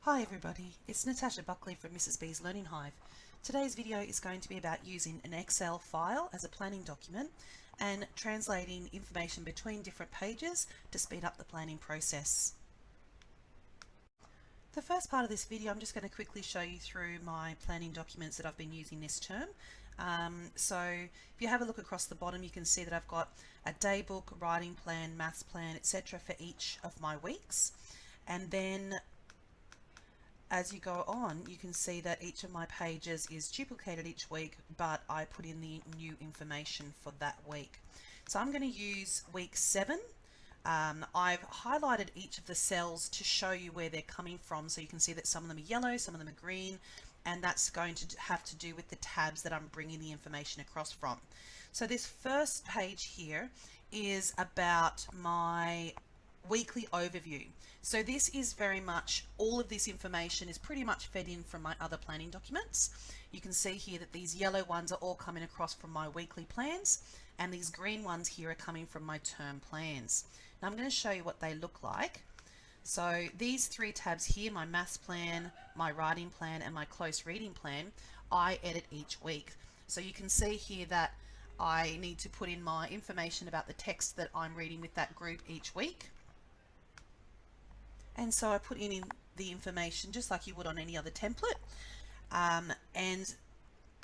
Hi everybody, it's Natasha Buckley from Mrs. B's Learning Hive. Today's video is going to be about using an Excel file as a planning document and translating information between different pages to speed up the planning process. The first part of this video, I'm just going to quickly show you through my planning documents that I've been using this term. So if you have a look across the bottom, you can see that I've got a day book, writing plan, maths plan, etc. for each of my weeks. And then as you go on, you can see that each of my pages is duplicated each week, but I put in the new information for that week. So I'm going to use week 7. I've highlighted each of the cells to show you where they're coming from, so you can see that some of them are yellow, some of them are green, and that's going to have to do with the tabs that I'm bringing the information across from. So this first page here is about my weekly overview. So this is very much, all of this information is pretty much fed in from my other planning documents. You can see here that these yellow ones are all coming across from my weekly plans, and these green ones here are coming from my term plans. Now I'm going to show you what they look like. So these 3 tabs here, my maths plan, my writing plan, and my close reading plan, I edit each week. So you can see here that I need to put in my information about the text that I'm reading with that group each week. And so I put in the information just like you would on any other template. And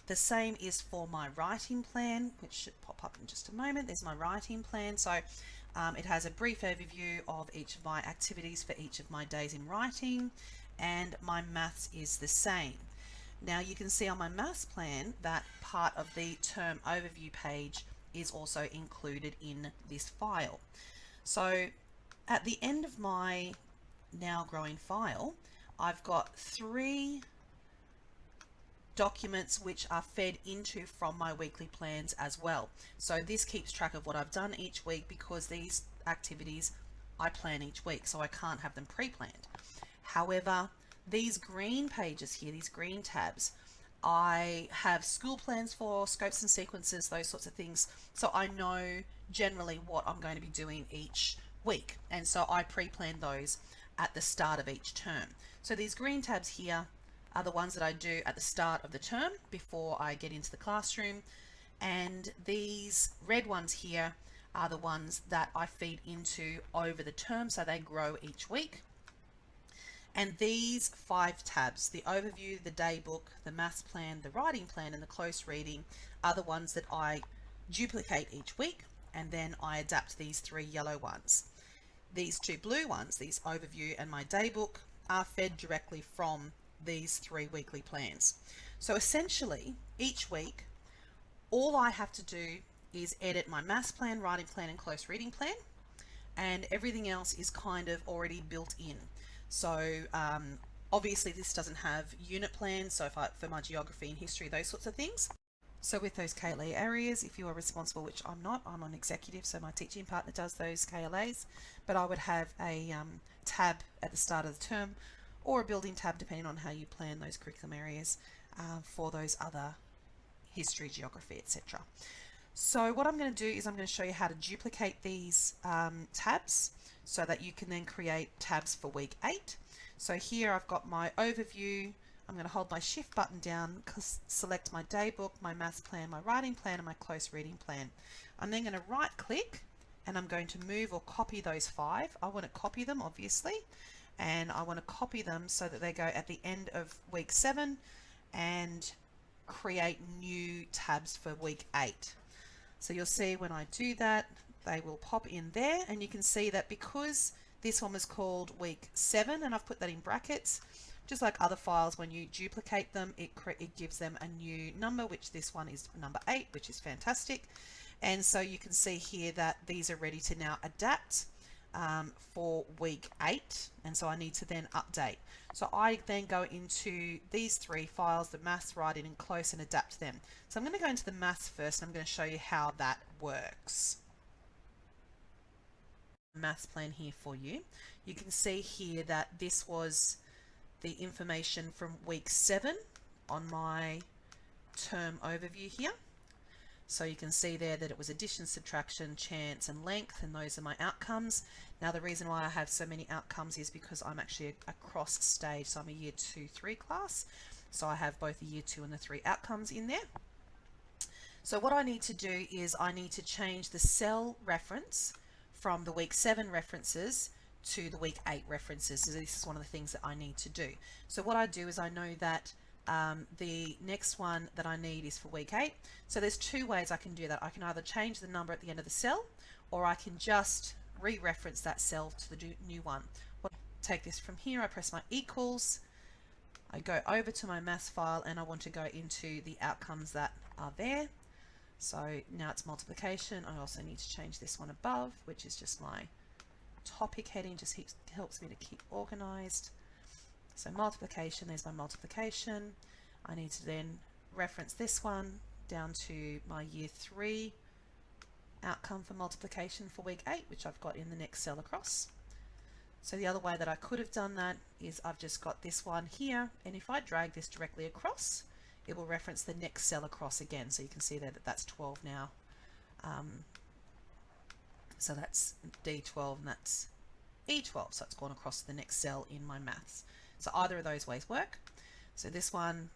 the same is for my writing plan, which should pop up in just a moment. There's my writing plan. So it has a brief overview of each of my activities for each of my days in writing, and my maths is the same. Now you can see on my maths plan that part of the term overview page is also included in this file. So at the end of my now growing file, I've got 3 documents which are fed into from my weekly plans as well. So this keeps track of what I've done each week, because these activities I plan each week, so I can't have them pre-planned. However, these green pages here, these green tabs, I have school plans for, scopes and sequences, those sorts of things, so I know generally what I'm going to be doing each week, and so I pre-plan those at the start of each term. So these green tabs here are the ones that I do at the start of the term before I get into the classroom, and these red ones here are the ones that I feed into over the term, so they grow each week. And these 5 tabs, the overview, the day book, the maths plan, the writing plan, and the close reading, are the ones that I duplicate each week, and then I adapt these 3 yellow ones. These 2 blue ones, these overview and my day book, are fed directly from these 3 weekly plans. So essentially, each week, all I have to do is edit my maths plan, writing plan, and close reading plan, and everything else is kind of already built in. So obviously this doesn't have unit plans, so for my geography and history, those sorts of things. So with those KLA areas, if you are responsible, which I'm not, I'm an executive, so my teaching partner does those KLAs, but I would have a tab at the start of the term, or a building tab depending on how you plan those curriculum areas for those other history, geography, etc. So what I'm going to do is I'm going to show you how to duplicate these tabs so that you can then create tabs for week 8. So here I've got my overview. I'm going to hold my shift button down, select my day book, my maths plan, my writing plan, and my close reading plan. I'm then going to right click, and I'm going to move or copy those 5. I want to copy them, obviously, and I want to copy them so that they go at the end of week 7 and create new tabs for week 8. So you'll see when I do that, they will pop in there, and you can see that because this one was called week 7, and I've put that in brackets, just like other files, when you duplicate them, it gives them a new number, which this one is number 8, which is fantastic. And so you can see here that these are ready to now adapt for week 8, and so I need to then update. So I then go into these 3 files, the maths, writing, and close, and adapt them. So I'm going to go into the maths first, and I'm going to show you how that works. Maths plan here for you. You can see here that this was the information from week 7 on my term overview here. So you can see there that it was addition, subtraction, chance, and length, and those are my outcomes. Now the reason why I have so many outcomes is because I'm actually across stage, so I'm a year 2-3 class. So I have both the year 2 and the 3 outcomes in there. So what I need to do is I need to change the cell reference from the week 7 references to the week 8 references. So this is one of the things that I need to do. So what I do is I know that the next one that I need is for week 8. So there's two ways I can do that. I can either change the number at the end of the cell, or I can just re-reference that cell to the new one. Take this from here, I press my equals, I go over to my maths file, and I want to go into the outcomes that are there. So now it's multiplication. I also need to change this one above, which is just my topic heading, just helps me to keep organized. So multiplication, there's my multiplication. I need to then reference this one down to my year 3 outcome for multiplication for week 8, which I've got in the next cell across. So the other way that I could have done that is I've just got this one here, and if I drag this directly across, it will reference the next cell across again. So you can see there that that's 12 now. So that's D12 and that's E12. So it's gone across the next cell in my maths. So either of those ways work. So this one,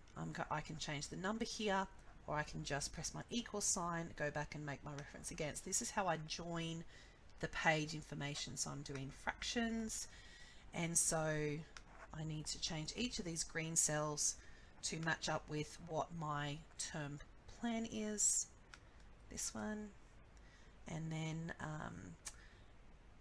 I can change the number here, or I can just press my equal sign, go back and make my reference against. This is how I join the page information. So I'm doing fractions, and so I need to change each of these green cells to match up with what my term plan is. This one, and then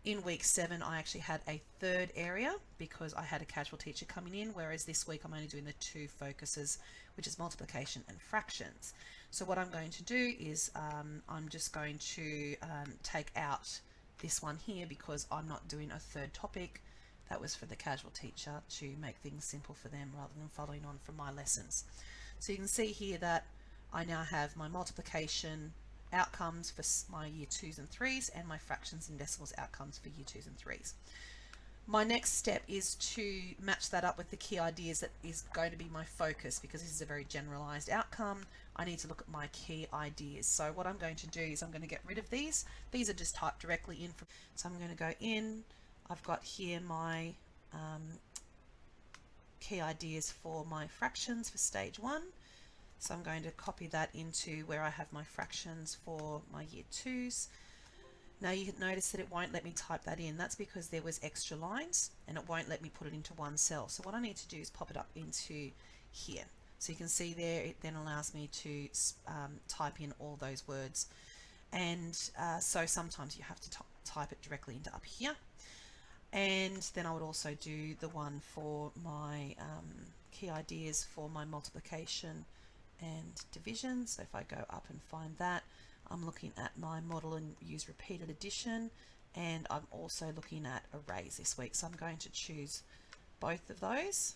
in week 7 I actually had a third area because I had a casual teacher coming in, whereas this week I'm only doing the 2 focuses, which is multiplication and fractions. So what I'm going to do is I'm just going to take out this one here because I'm not doing a third topic. That was for the casual teacher to make things simple for them rather than following on from my lessons. So you can see here that I now have my multiplication outcomes for my year 2s and 3s and my fractions and decimals outcomes for year 2s and 3s. My next step is to match that up with the key ideas that is going to be my focus, because this is a very generalized outcome. I need to look at my key ideas. So what I'm going to do is I'm going to get rid of these. These are just typed directly in. So I'm going to go in. I've got here my key ideas for my fractions for stage 1. So I'm going to copy that into where I have my fractions for my year 2s. Now you can notice that it won't let me type that in. That's because there was extra lines and it won't let me put it into one cell. So what I need to do is pop it up into here. So you can see there it then allows me to type in all those words. And so sometimes you have to type it directly into up here. And then I would also do the one for my key ideas for my multiplication and division. So if I go up and find that, I'm looking at my model and use repeated addition, and I'm also looking at arrays this week. So I'm going to choose both of those.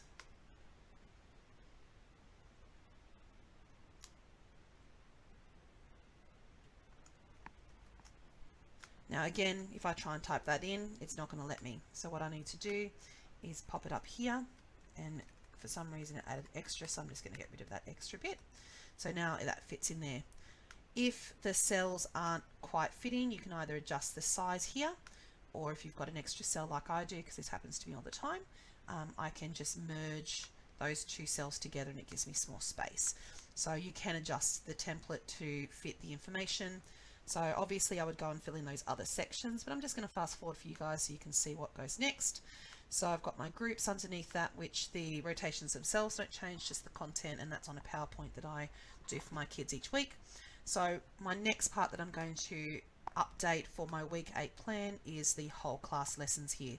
Now again, if I try and type that in, it's not going to let me. So what I need to do is pop it up here, and for some reason it added extra, so I'm just going to get rid of that extra bit. So now that fits in there. If the cells aren't quite fitting, you can either adjust the size here, or if you've got an extra cell like I do, because this happens to me all the time, I can just merge those 2 cells together and it gives me some more space. So you can adjust the template to fit the information. So obviously I would go and fill in those other sections, but I'm just going to fast forward for you guys so you can see what goes next. So I've got my groups underneath that, which the rotations themselves don't change, just the content, and that's on a PowerPoint that I do for my kids each week. So my next part that I'm going to update for my week 8 plan is the whole class lessons here.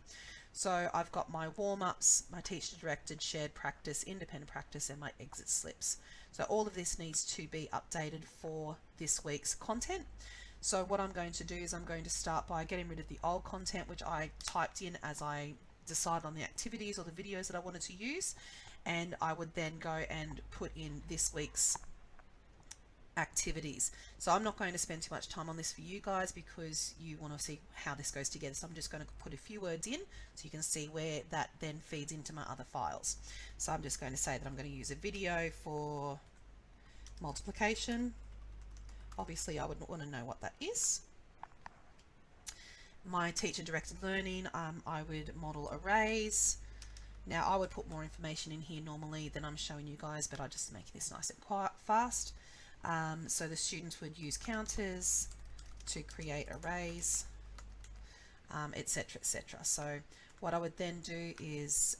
So I've got my warm-ups, my teacher directed, shared practice, independent practice, and my exit slips. So all of this needs to be updated for this week's content. So what I'm going to do is I'm going to start by getting rid of the old content, which I typed in as I decide on the activities or the videos that I wanted to use, and I would then go and put in this week's activities. So I'm not going to spend too much time on this for you guys because you want to see how this goes together. So I'm just going to put a few words in so you can see where that then feeds into my other files. So I'm just going to say that I'm going to use a video for multiplication. Obviously I would want to know what that is. My teacher directed learning, I would model arrays. Now I would put more information in here normally than I'm showing you guys, but I just make this nice and quite fast. So the students would use counters to create arrays, etc., etc. So what I would then do is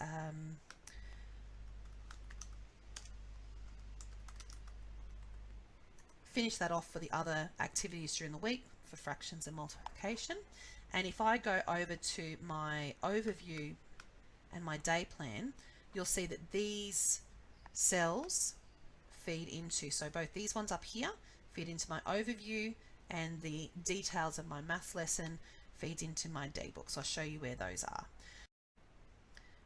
finish that off for the other activities during the week for fractions and multiplication. And if I go over to my overview and my day plan, you'll see that these cells feed into, so both these ones up here feed into my overview, and the details of my maths lesson feeds into my day book. So I'll show you where those are.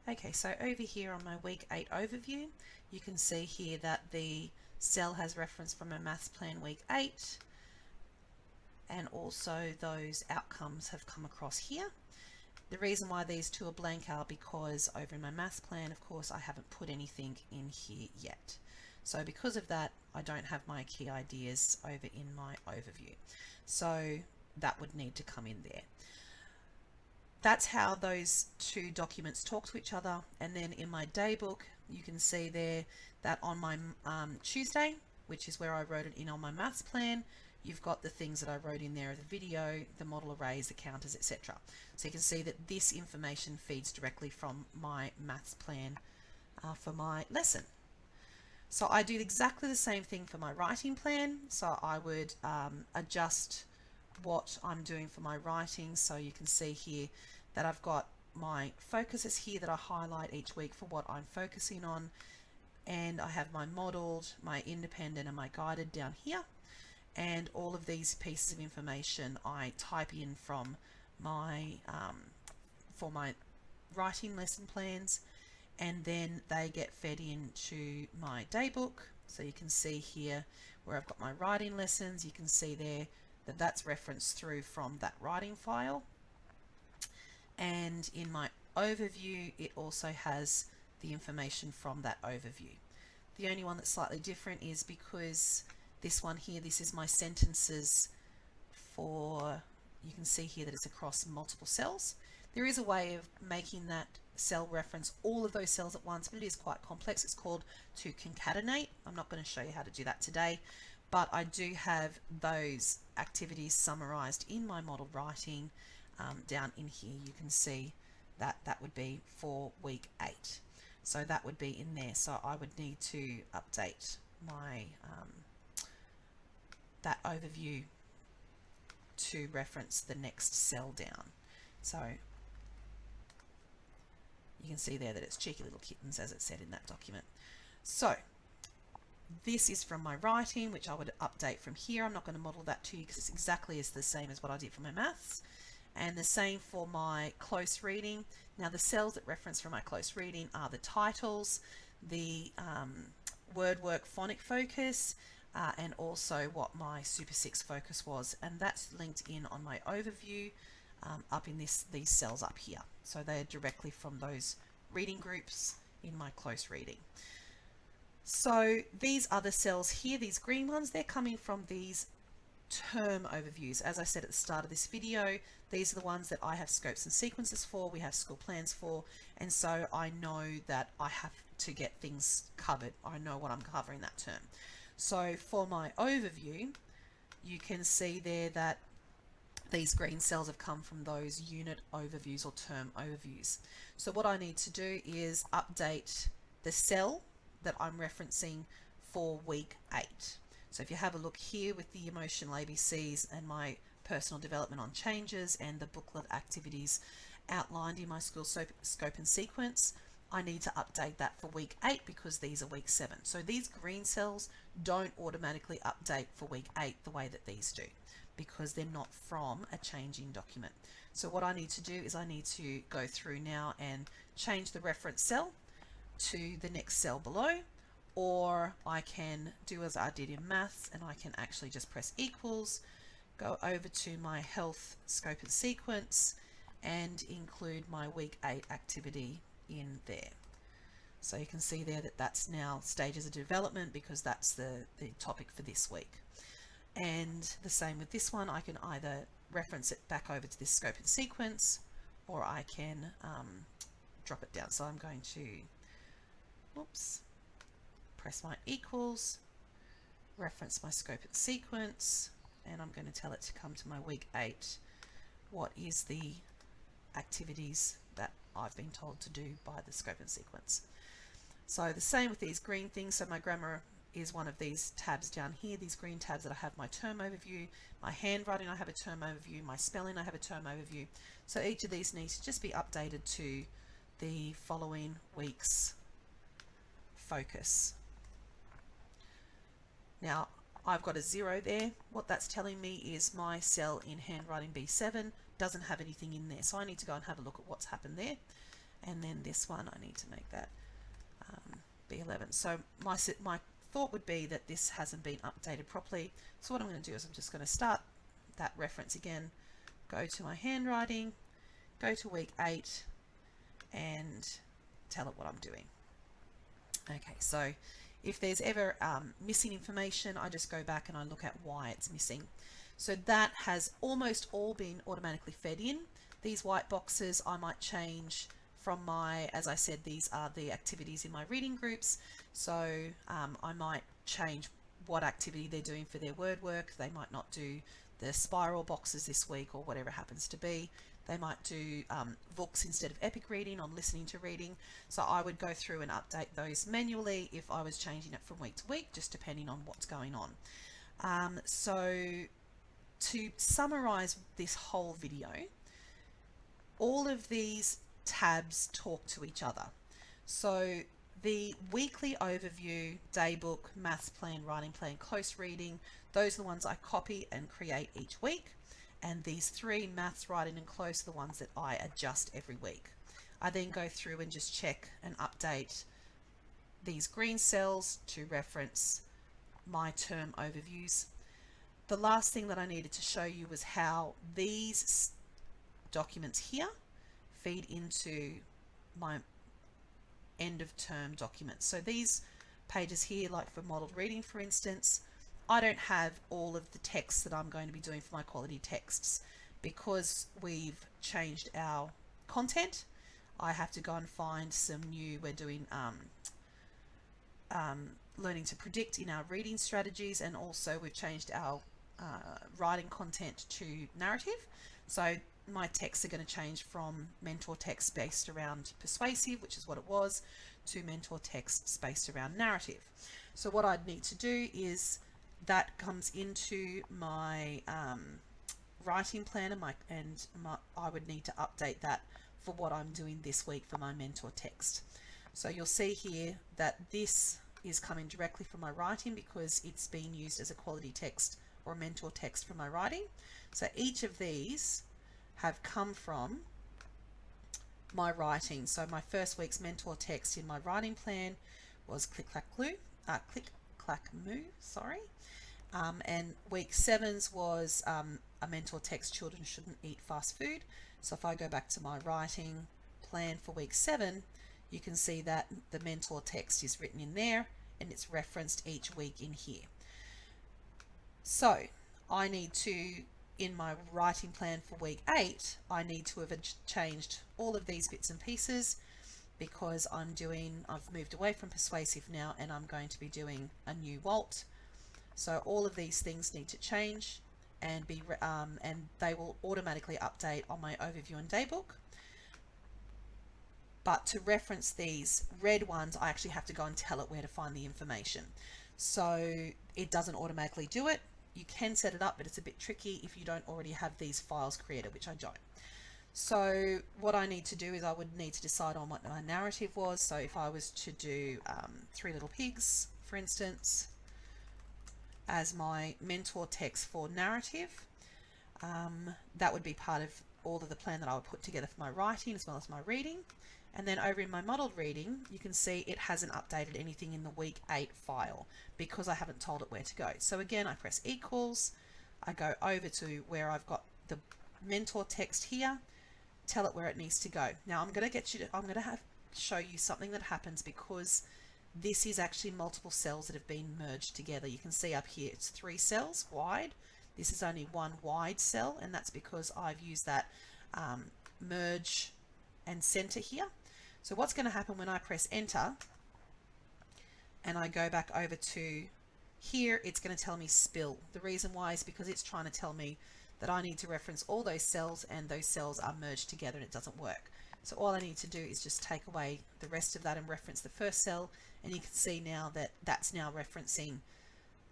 Okay, so over here on my week 8 overview, you can see here that the cell has reference from a maths plan week 8, and also those outcomes have come across here. The reason why these two are blank are because over in my maths plan, of course, I haven't put anything in here yet. So because of that, I don't have my key ideas over in my overview. So that would need to come in there. That's how those two documents talk to each other. And then in my day book, you can see there that on my Tuesday, which is where I wrote it in on my maths plan, you've got the things that I wrote in there, the video, the model arrays, the counters, etc. So you can see that this information feeds directly from my maths plan for my lesson. So I do exactly the same thing for my writing plan. So I would adjust what I'm doing for my writing. So you can see here that I've got my focuses here that I highlight each week for what I'm focusing on. And I have my modeled, my independent, and my guided down here. And all of these pieces of information I type in from my for my writing lesson plans, and then they get fed into my day book. So you can see here where I've got my writing lessons, you can see there that that's referenced through from that writing file. And in my overview, it also has the information from that overview. The only one that's slightly different is because this one here, this is my sentences for, you can see here that it's across multiple cells. There is a way of making that cell reference all of those cells at once, but it is quite complex. It's called to concatenate. I'm not going to show you how to do that today, but I do have those activities summarized in my model writing down in here. You can see that that would be for week 8. So that would be in there. So I would need to update my that overview to reference the next cell down. So you can see there that it's cheeky little kittens, as it said in that document. So this is from my writing, which I would update from here. I'm not going to model that to you because it's exactly as the same as what I did for my maths. And the same for my close reading. Now the cells that reference from my close reading are the titles, the word work phonic focus, and also what my Super 6 focus was, and that's linked in on my overview up in these cells up here. So they're directly from those reading groups in my close reading. So these other cells here, these green ones, they're coming from these term overviews. As I said at the start of this video, these are the ones that I have scopes and sequences for, we have school plans for, and so I know that I have to get things covered. I know what I'm covering that term. So for my overview, you can see there that these green cells have come from those unit overviews or term overviews. So what I need to do is update the cell that I'm referencing for week 8. So if you have a look here with the emotional ABCs and my personal development on changes and the booklet activities outlined in my school scope and sequence, I need to update that for week 8 because these are week 7. So these green cells don't automatically update for week 8 the way that these do, because they're not from a changing document. So what I need to do is I need to go through now and change the reference cell to the next cell below, or I can do as I did in maths and I can actually just press equals, go over to my health scope and sequence and include my week 8 activity in there. So you can see there that that's now stages of development because that's the topic for this week. And the same with this one, I can either reference it back over to this scope and sequence, or I can drop it down. So I'm going to, oops, press my equals, reference my scope and sequence, and I'm going to tell it to come to my week 8. What is the activities that I've been told to do by the scope and sequence? So the same with these green things. So my grammar is one of these tabs down here, these green tabs that I have my term overview, my handwriting I have a term overview, my spelling I have a term overview. So each of these needs to just be updated to the following week's focus. Now I've got a 0 there. What that's telling me is my cell in handwriting B7 doesn't have anything in there. So I need to go and have a look at what's happened there. And then this one, I need to make that B11. So my thought would be that this hasn't been updated properly. So what I'm going to do is I'm just going to start that reference again, go to my handwriting, go to week 8 and tell it what I'm doing. Okay, so if there's ever missing information, I just go back and I look at why it's missing. So that has almost all been automatically fed in. These white boxes I might change from my, as I said, these are the activities in my reading groups. So I might change what activity they're doing for their word work. They might not do the spiral boxes this week or whatever it happens to be. They might do books instead of epic reading on listening to reading. So I would go through and update those manually if I was changing it from week to week, just depending on what's going on. So to summarize this whole video, all of these tabs talk to each other. So the weekly overview, daybook, maths plan, writing plan, close reading, those are the ones I copy and create each week. And these 3, maths, writing and close, are the ones that I adjust every week. I then go through and just check and update these green cells to reference my term overviews. The last thing that I needed to show you was how these documents here feed into my end of term documents. So these pages here, like for modeled reading, for instance, I don't have all of the texts that I'm going to be doing for my quality texts because we've changed our content. I have to go and find some new, we're doing learning to predict in our reading strategies, and also we've changed our writing content to narrative. So my texts are going to change from mentor text based around persuasive, which is what it was, to mentor texts based around narrative. So what I'd need to do is that comes into my writing plan, and I would need to update that for what I'm doing this week for my mentor text. So you'll see here that this is coming directly from my writing because it's being used as a quality text or mentor text for my writing. So each of these have come from my writing. So my first week's mentor text in my writing plan was Click Clack Moo, sorry. And week 7's was a mentor text, children shouldn't eat fast food. So if I go back to my writing plan for week 7, you can see that the mentor text is written in there and it's referenced each week in here. So I need to, in my writing plan for week 8, I need to have changed all of these bits and pieces because I've moved away from persuasive now and I'm going to be doing a new WALT. So all of these things need to change and and they will automatically update on my overview and daybook. But to reference these red ones, I actually have to go and tell it where to find the information. So it doesn't automatically do it. You can set it up, but it's a bit tricky if you don't already have these files created, which I don't. So what I need to do is I would need to decide on what my narrative was. So if I was to do 3 Little Pigs, for instance, as my mentor text for narrative, that would be part of all of the plan that I would put together for my writing as well as my reading. And then over in my modeled reading, you can see it hasn't updated anything in the week 8 file because I haven't told it where to go. So again, I press equals, I go over to where I've got the mentor text here, tell it where it needs to go. Now I'm going to show you something that happens because this is actually multiple cells that have been merged together. You can see up here it's 3 cells wide. This is only 1 wide cell, and that's because I've used that merge and center here. So what's going to happen when I press enter and I go back over to here, it's going to tell me spill. The reason why is because it's trying to tell me that I need to reference all those cells, and those cells are merged together and it doesn't work. So all I need to do is just take away the rest of that and reference the first cell, and you can see now that that's now referencing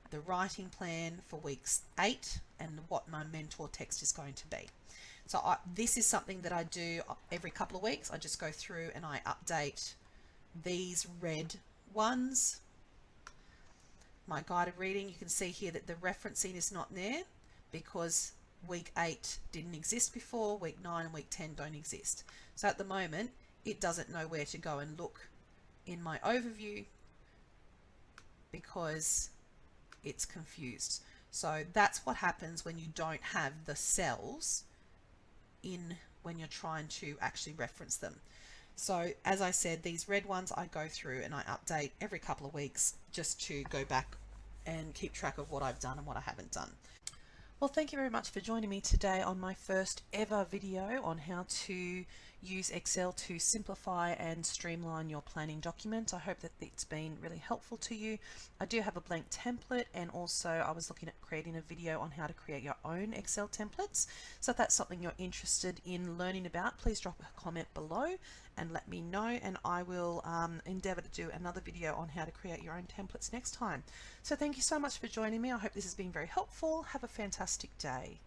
the writing plan for weeks 8 and what my mentor text is going to be. So this is something that I do every couple of weeks. I just go through and I update these red ones. My guided reading, you can see here that the referencing is not there because week 8 didn't exist before, week 9 and week 10 don't exist. So at the moment, it doesn't know where to go and look in my overview because it's confused. So that's what happens when you don't have the cells in when you're trying to actually reference them. So as I said, these red ones I go through and I update every couple of weeks just to go back and keep track of what I've done and what I haven't done. Well, thank you very much for joining me today on my first ever video on how to use Excel to simplify and streamline your planning document. I hope that it's been really helpful to you. I do have a blank template, and also I was looking at creating a video on how to create your own Excel templates. So if that's something you're interested in learning about, please drop a comment below and let me know, and I will endeavor to do another video on how to create your own templates next time. So thank you so much for joining me. I hope this has been very helpful. Have a fantastic day.